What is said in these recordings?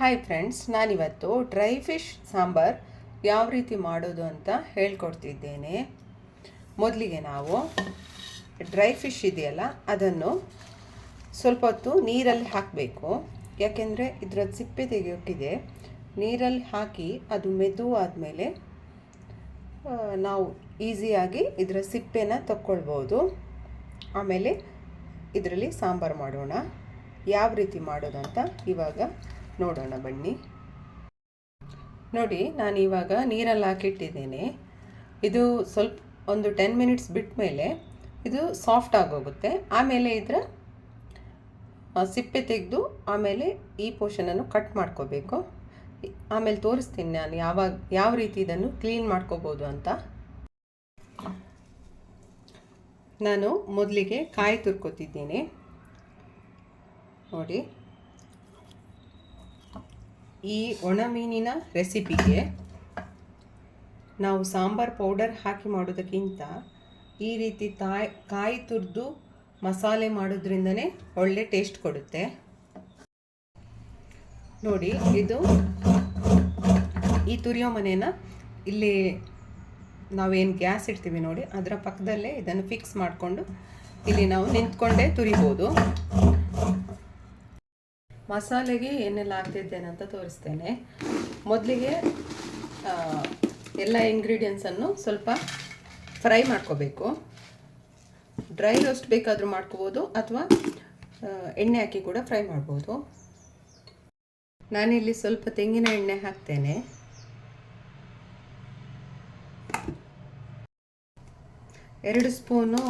Hi friends, ನಾನಿವತ್ತು dry fish sambar ಯಾವ ರೀತಿ ಮಾಡೋದು ಅಂತ ಹೇಳ್ಕೊಡ್ತಿದ್ದೇನೆ. ಮೊದಲಿಗೆ ನಾವು ಡ್ರೈ ಫಿಶ್ ಇದೆಯಲ್ಲ ಅದನ್ನು ಸ್ವಲ್ಪ ಹೊತ್ತು ನೀರಲ್ಲಿ ಹಾಕಬೇಕು. ಯಾಕೆಂದರೆ ಇದರ ಸಿಪ್ಪೆ ತೆಗೆಯೋಕ್ಕಿದೆ. ನೀರಲ್ಲಿ ಹಾಕಿ ಅದು ಮೆದು ಆದಮೇಲೆ ನಾವು ಈಸಿಯಾಗಿ ಇದರ ಸಿಪ್ಪೆನ ತಕ್ಕೊಳ್ಬೋದು. ಆಮೇಲೆ ಇದರಲ್ಲಿ ಸಾಂಬಾರು ಮಾಡೋಣ. ಯಾವ ರೀತಿ ಮಾಡೋದಂತ ಇವಾಗ ನೋಡೋಣ ಬನ್ನಿ. ನೋಡಿ, ನಾನು ಇವಾಗ ನೀರಲ್ಲಿ ಹಾಕಿಟ್ಟಿದ್ದೇನೆ. ಇದು ಸ್ವಲ್ಪ ಒಂದು 10 ಮಿನಿಟ್ಸ್ ಬಿಟ್ಟ ಮೇಲೆ ಇದು ಸಾಫ್ಟ್ ಆಗೋಗುತ್ತೆ. ಆಮೇಲೆ ಇದರ ಸಿಪ್ಪೆ ತೆಗೆದು ಆಮೇಲೆ ಈ ಪೋರ್ಷನನ್ನು ಕಟ್ ಮಾಡ್ಕೋಬೇಕು. ಆಮೇಲೆ ತೋರಿಸ್ತೀನಿ ನಾನು ಯಾವ ರೀತಿ ಇದನ್ನು ಕ್ಲೀನ್ ಮಾಡ್ಕೋಬೋದು ಅಂತ. ನಾನು ಮೊದಲಿಗೆ ಕಾಯಿ ತುರ್ಕೋತಿದ್ದೀನಿ. ನೋಡಿ, ಈ ಒಣ ಮೀನಿನ ರೆಸಿಪಿಗೆ ನಾವು ಸಾಂಬಾರ್ ಪೌಡರ್ ಹಾಕಿ ಮಾಡೋದಕ್ಕಿಂತ ಈ ರೀತಿ ಕಾಯಿ ತುರಿದು ಮಸಾಲೆ ಮಾಡೋದ್ರಿಂದನೇ ಒಳ್ಳೆ ಟೇಸ್ಟ್ ಕೊಡುತ್ತೆ. ನೋಡಿ, ಇದು ಈ ತುರಿಯೋ ಮನೇನ ಇಲ್ಲಿ ನಾವೇನು ಗ್ಯಾಸ್ ಇಡ್ತೀವಿ ನೋಡಿ ಅದರ ಪಕ್ಕದಲ್ಲೇ ಇದನ್ನು ಫಿಕ್ಸ್ ಮಾಡಿಕೊಂಡು ಇಲ್ಲಿ ನಾವು ನಿಂತ್ಕೊಂಡೇ ತುರಿಬೋದು. ಮಸಾಲೆಗೆ ಏನೆಲ್ಲ ಹಾಕ್ತಿದ್ದೇನೆ ಅಂತ ತೋರಿಸ್ತೇನೆ. ಮೊದಲಿಗೆ ಎಲ್ಲ ಇಂಗ್ರೀಡಿಯೆಂಟ್ಸನ್ನು ಸ್ವಲ್ಪ ಫ್ರೈ ಮಾಡ್ಕೋಬೇಕು. ಡ್ರೈ ರೋಸ್ಟ್ ಬೇಕಾದರೂ ಮಾಡ್ಕೋಬೋದು ಅಥವಾ ಎಣ್ಣೆ ಹಾಕಿ ಕೂಡ ಫ್ರೈ ಮಾಡ್ಬೋದು. ನಾನಿಲ್ಲಿ ಸ್ವಲ್ಪ ತೆಂಗಿನ ಎಣ್ಣೆ ಹಾಕ್ತೇನೆ. ಎರಡು ಸ್ಪೂನು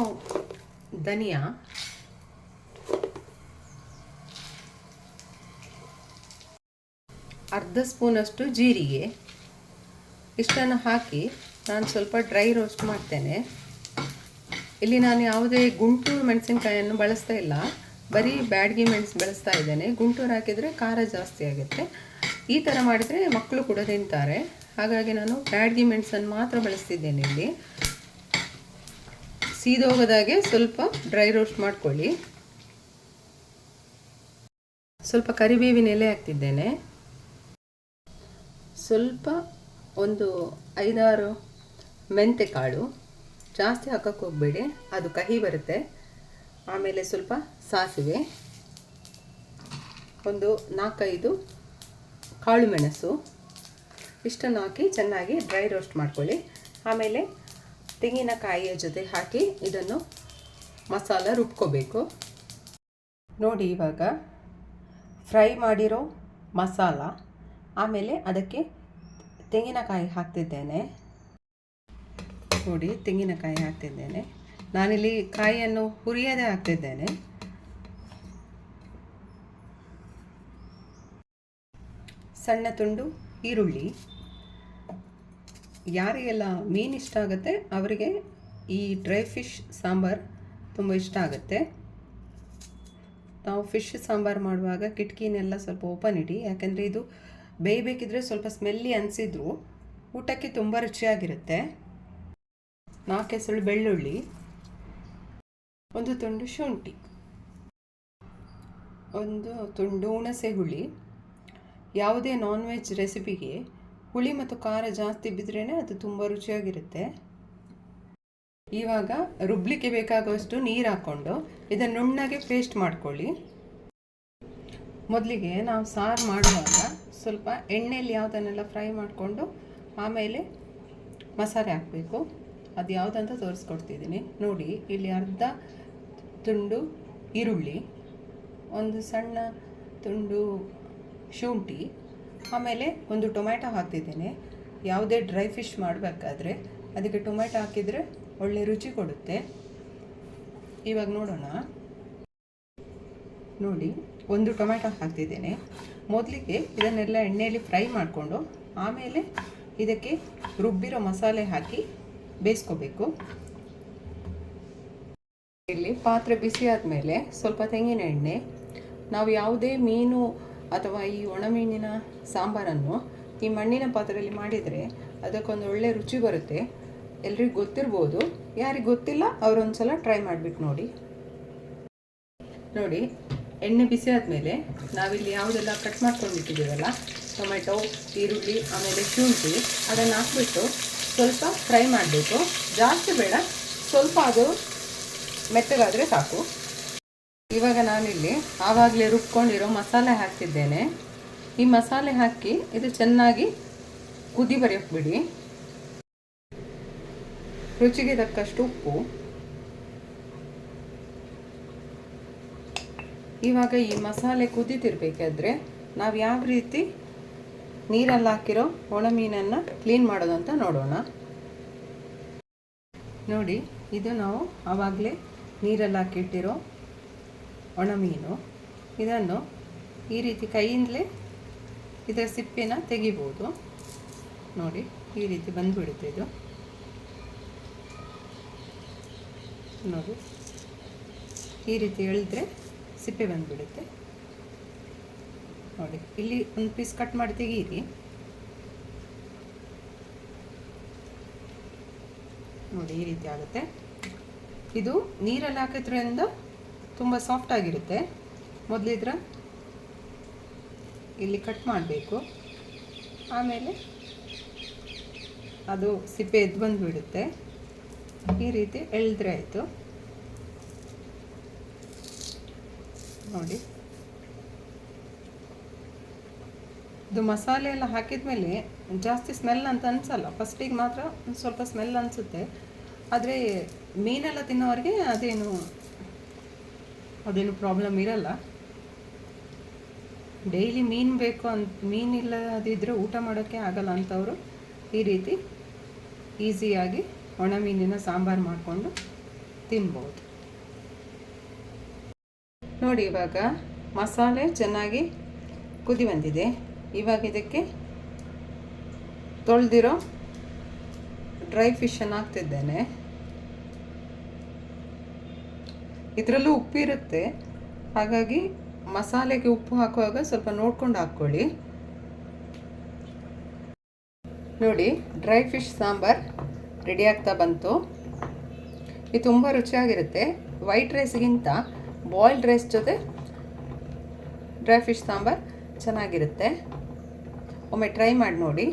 ಧನಿಯಾ, ಅರ್ಧ ಸ್ಪೂನಷ್ಟು ಜೀರಿಗೆ, ಇಷ್ಟನ್ನು ಹಾಕಿ ನಾನು ಸ್ವಲ್ಪ ಡ್ರೈ ರೋಸ್ಟ್ ಮಾಡ್ತೇನೆ. ಇಲ್ಲಿ ನಾನು ಯಾವುದೇ ಗುಂಟೂರು ಮೆಣಸಿನ್ಕಾಯನ್ನು ಬಳಸ್ತಾ ಇಲ್ಲ, ಬರೀ ಬ್ಯಾಡಗಿ ಮೆಣಸು ಬಳಸ್ತಾ ಇದ್ದೇನೆ. ಗುಂಟೂರು ಹಾಕಿದರೆ ಖಾರ ಜಾಸ್ತಿ ಆಗುತ್ತೆ. ಈ ಥರ ಮಾಡಿದರೆ ಮಕ್ಕಳು ಕೂಡ ತಿಂತಾರೆ. ಹಾಗಾಗಿ ನಾನು ಬ್ಯಾಡಗಿ ಮೆಣಸನ್ನು ಮಾತ್ರ ಬಳಸ್ತಿದ್ದೇನೆ. ಇಲ್ಲಿ ಸೀದೋಗದಾಗೆ ಸ್ವಲ್ಪ ಡ್ರೈ ರೋಸ್ಟ್ ಮಾಡ್ಕೊಳ್ಳಿ. ಸ್ವಲ್ಪ ಕರಿಬೇವಿನ ಎಲೆ ಹಾಕ್ತಿದ್ದೇನೆ. ಸ್ವಲ್ಪ ಒಂದು 5-6 ಮೆಂತೆ ಕಾಳು, ಜಾಸ್ತಿ ಹಾಕಕ್ಕೆ ಹೋಗಬೇಡಿ, ಅದು ಕಹಿ ಬರುತ್ತೆ. ಆಮೇಲೆ ಸ್ವಲ್ಪ ಸಾಸಿವೆ, ಒಂದು 4-5 ಕಾಳು ಮೆಣಸು, ಇಷ್ಟನ್ನು ಹಾಕಿ ಚೆನ್ನಾಗಿ ಡ್ರೈ ರೋಸ್ಟ್ ಮಾಡ್ಕೊಳ್ಳಿ. ಆಮೇಲೆ ತೆಂಗಿನಕಾಯಿಯ ಜೊತೆ ಹಾಕಿ ಇದನ್ನು ಮಸಾಲ ರುಬ್ಕೋಬೇಕು. ನೋಡಿ, ಇವಾಗ ಫ್ರೈ ಮಾಡಿರೋ ಮಸಾಲ, ಆಮೇಲೆ ಅದಕ್ಕೆ ತೆಂಗಿನಕಾಯಿ ಹಾಕ್ತಿದ್ದೇನೆ. ನೋಡಿ, ತೆಂಗಿನಕಾಯಿ ಹಾಕ್ತಿದ್ದೇನೆ. ನಾನಿಲ್ಲಿ ಕಾಯಿಯನ್ನು ಹುರಿಯದೇ ಹಾಕ್ತಿದ್ದೇನೆ. ಸಣ್ಣ ತುಂಡು ಈರುಳ್ಳಿ. ಯಾರಿಗೆಲ್ಲ ಮೀನು ಇಷ್ಟ ಆಗುತ್ತೆ ಅವರಿಗೆ ಈ ಡ್ರೈ ಫಿಶ್ ಸಾಂಬಾರ್ ತುಂಬ ಇಷ್ಟ ಆಗುತ್ತೆ. ನಾವು ಫಿಶ್ ಸಾಂಬಾರು ಮಾಡುವಾಗ ಕಿಟಕಿನೆಲ್ಲ ಸ್ವಲ್ಪ ಓಪನ್ ಇಡಿ. ಯಾಕೆಂದರೆ ಇದು ಬೇಯಬೇಕಿದ್ರೆ ಸ್ವಲ್ಪ ಸ್ಮೆಲ್ಲಿ ಅನಿಸಿದ್ರು ಊಟಕ್ಕೆ ತುಂಬ ರುಚಿಯಾಗಿರುತ್ತೆ. 4 ಎಸಳು ಬೆಳ್ಳುಳ್ಳಿ, ಒಂದು ತುಂಡು ಶುಂಠಿ, ಒಂದು ತುಂಡು ಹುಣಸೆ ಹುಳಿ. ಯಾವುದೇ ನಾನ್ ವೆಜ್ ರೆಸಿಪಿಗೆ ಹುಳಿ ಮತ್ತು ಖಾರ ಜಾಸ್ತಿ ಬಿದ್ರೇ ಅದು ತುಂಬ ರುಚಿಯಾಗಿರುತ್ತೆ. ಇವಾಗ ರುಬ್ಲಿಕ್ಕೆ ಬೇಕಾಗುವಷ್ಟು ನೀರು ಹಾಕ್ಕೊಂಡು ಇದನ್ನು ನುಣ್ಣಗೆ ಪೇಸ್ಟ್ ಮಾಡ್ಕೊಳ್ಳಿ. ಮೊದಲಿಗೆ ನಾವು ಸಾರು ಮಾಡುವಾಗ ಸ್ವಲ್ಪ ಎಣ್ಣೆಯಲ್ಲಿ ಯಾವುದನ್ನೆಲ್ಲ ಫ್ರೈ ಮಾಡಿಕೊಂಡು ಆಮೇಲೆ ಮಸಾಲೆ ಹಾಕಬೇಕು. ಅದು ಯಾವುದಂತ ತೋರಿಸ್ಕೊಡ್ತಿದ್ದೀನಿ. ನೋಡಿ, ಇಲ್ಲಿ ಅರ್ಧ ತುಂಡು ಈರುಳ್ಳಿ, ಒಂದು ಸಣ್ಣ ತುಂಡು ಶುಂಠಿ, ಆಮೇಲೆ ಒಂದು ಟೊಮ್ಯಾಟೊ ಹಾಕ್ತಿದ್ದೇನೆ. ಯಾವುದೇ ಡ್ರೈ ಫಿಶ್ ಮಾಡಬೇಕಾದ್ರೆ ಅದಕ್ಕೆ ಟೊಮ್ಯಾಟೊ ಹಾಕಿದರೆ ಒಳ್ಳೆ ರುಚಿ ಕೊಡುತ್ತೆ. ಇವಾಗ ನೋಡೋಣ. ನೋಡಿ, ಒಂದು ಟೊಮ್ಯಾಟೊ ಹಾಕ್ತಿದ್ದೇನೆ. ಮೊದಲಿಗೆ ಇದನ್ನೆಲ್ಲ ಎಣ್ಣೆಯಲ್ಲಿ ಫ್ರೈ ಮಾಡಿಕೊಂಡು ಆಮೇಲೆ ಇದಕ್ಕೆ ರುಬ್ಬಿರೋ ಮಸಾಲೆ ಹಾಕಿ ಬೇಯಿಸ್ಕೋಬೇಕು. ಇಲ್ಲಿ ಪಾತ್ರೆ ಬಿಸಿ ಆದಮೇಲೆ ಸ್ವಲ್ಪ ತೆಂಗಿನ ಎಣ್ಣೆ. ನಾವು ಯಾವುದೇ ಮೀನು ಅಥವಾ ಈ ಒಣಮೀನಿನ ಸಾಂಬಾರನ್ನು ಈ ಮಣ್ಣಿನ ಪಾತ್ರೆಯಲ್ಲಿ ಮಾಡಿದರೆ ಅದಕ್ಕೊಂದು ಒಳ್ಳೆ ರುಚಿ ಬರುತ್ತೆ. ಎಲ್ರಿಗೂ ಗೊತ್ತಿರ್ಬೋದು, ಯಾರಿಗೆ ಗೊತ್ತಿಲ್ಲ ಅವರೊಂದು ಸಲ ಟ್ರೈ ಮಾಡಿಬಿಟ್ಟು ನೋಡಿ. ಎಣ್ಣೆ ಬಿಸಿ ಆದಮೇಲೆ ನಾವಿಲ್ಲಿ ಯಾವುದೆಲ್ಲ ಕಟ್ ಮಾಡ್ಕೊಂಡಿಟ್ಟಿದ್ದೀವಲ್ಲ, ಟೊಮೆಟೊ, ಈರುಳ್ಳಿ, ಆಮೇಲೆ ಶುಂಠಿ, ಅದನ್ನು ಹಾಕ್ಬಿಟ್ಟು ಸ್ವಲ್ಪ ಫ್ರೈ ಮಾಡಬೇಕು. ಜಾಸ್ತಿ ಬೇಡ, ಸ್ವಲ್ಪ ಅದು ಮೆತ್ತಗಾದರೆ ಸಾಕು. ಇವಾಗ ನಾನಿಲ್ಲಿ ಆವಾಗಲೇ ರುಬ್ಕೊಂಡಿರೋ ಮಸಾಲೆ ಹಾಕ್ತಿದ್ದೇನೆ. ಈ ಮಸಾಲೆ ಹಾಕಿ ಇದು ಚೆನ್ನಾಗಿ ಕುದಿ ಬರೆಯೋಕೆ ಬಿಡಿ. ರುಚಿಗೆ ತಕ್ಕಷ್ಟು ಉಪ್ಪು. ಇವಾಗ ಈ ಮಸಾಲೆ ಕುದೀತಿರ್ಬೇಕಾದ್ರೆ ನಾವು ಯಾವ ರೀತಿ ನೀರಲ್ಲಿ ಹಾಕಿರೋ ಒಣ ಮೀನನ್ನು ಕ್ಲೀನ್ ಮಾಡೋದು ಅಂತ ನೋಡೋಣ. ನೋಡಿ, ಇದು ನಾವು ಆವಾಗಲೇ ನೀರಲ್ಲಿ ಹಾಕಿಟ್ಟಿರೋ ಒಣ ಮೀನು. ಇದನ್ನು ಈ ರೀತಿ ಕೈಯಿಂದಲೇ ಇದರ ಸಿಪ್ಪೆನ ತೆಗಿಬೋದು. ನೋಡಿ, ಈ ರೀತಿ ಬಂದುಬಿಡುತ್ತೆ ಇದು. ನೋಡಿ, ಈ ರೀತಿ ಎಳೆದ್ರೆ ಸಿಪ್ಪೆ ಬಂದುಬಿಡುತ್ತೆ. ನೋಡಿ, ಇಲ್ಲಿ ಒಂದು ಪೀಸ್ ಕಟ್ ಮಾಡಿ ತೆಗೀರಿ. ನೋಡಿ, ಈ ರೀತಿ ಆಗುತ್ತೆ. ಇದು ನೀರಲ್ಲಿ ಹಾಕಿದ್ರಿಂದ ತುಂಬ ಸಾಫ್ಟ್ ಆಗಿರುತ್ತೆ. ಮೊದಲಿದ್ರ ಇಲ್ಲಿ ಕಟ್ ಮಾಡಬೇಕು, ಆಮೇಲೆ ಅದು ಸಿಪ್ಪೆ ಎದ್ದು ಬಂದುಬಿಡುತ್ತೆ. ಈ ರೀತಿ ಎಳೆದ್ರೆ ಆಯಿತು. ನೋಡಿ, ಇದು ಮಸಾಲೆ ಎಲ್ಲ ಹಾಕಿದ ಮೇಲೆ ಜಾಸ್ತಿ ಸ್ಮೆಲ್ ಅಂತ ಅನಿಸಲ್ಲ. ಫಸ್ಟಿಗೆ ಮಾತ್ರ ಒಂದು ಸ್ವಲ್ಪ ಸ್ಮೆಲ್ ಅನಿಸುತ್ತೆ, ಆದರೆ ಮೀನೆಲ್ಲ ತಿನ್ನೋರಿಗೆ ಅದೇನು ಪ್ರಾಬ್ಲಮ್ ಇರಲ್ಲ. ಡೈಲಿ ಮೀನು ಬೇಕು ಮೀನಿಲ್ಲದಿದ್ದರೆ ಊಟ ಮಾಡೋಕ್ಕೆ ಆಗಲ್ಲ ಅಂಥವರು ಈ ರೀತಿ ಈಸಿಯಾಗಿ ಒಣ ಮೀನಿನ ಸಾಂಬಾರು ಮಾಡಿಕೊಂಡು ತಿನ್ಬೋದು. ನೋಡಿ, ಇವಾಗ ಮಸಾಲೆ ಚೆನ್ನಾಗಿ ಕುದಿ ಬಂದಿದೆ. ಇವಾಗ ಇದಕ್ಕೆ ತೊಳೆದಿರೋ ಡ್ರೈ ಫಿಶನ್ನು ಹಾಕ್ತಿದ್ದೇನೆ. ಇದರಲ್ಲೂ ಉಪ್ಪಿರುತ್ತೆ, ಹಾಗಾಗಿ ಮಸಾಲೆಗೆ ಉಪ್ಪು ಹಾಕುವಾಗ ಸ್ವಲ್ಪ ನೋಡ್ಕೊಂಡು ಹಾಕ್ಕೊಳ್ಳಿ. ನೋಡಿ, ಡ್ರೈ ಫಿಶ್ ಸಾಂಬಾರ್ ರೆಡಿ ಆಗ್ತಾ ಬಂತು. ಇದು ತುಂಬ ರುಚಿಯಾಗಿರುತ್ತೆ. ವೈಟ್ ರೈಸ್ಗಿಂತ ಬಾಯ್ಲ್ಡ್ ರೈಸ್ ಜೊತೆ ಡ್ರೈ ಫಿಶ್ ಸಾಂಬಾರ್ ಚೆನ್ನಾಗಿರುತ್ತೆ. ಒಮ್ಮೆ ಟ್ರೈ ಮಾಡಿ ನೋಡಿ.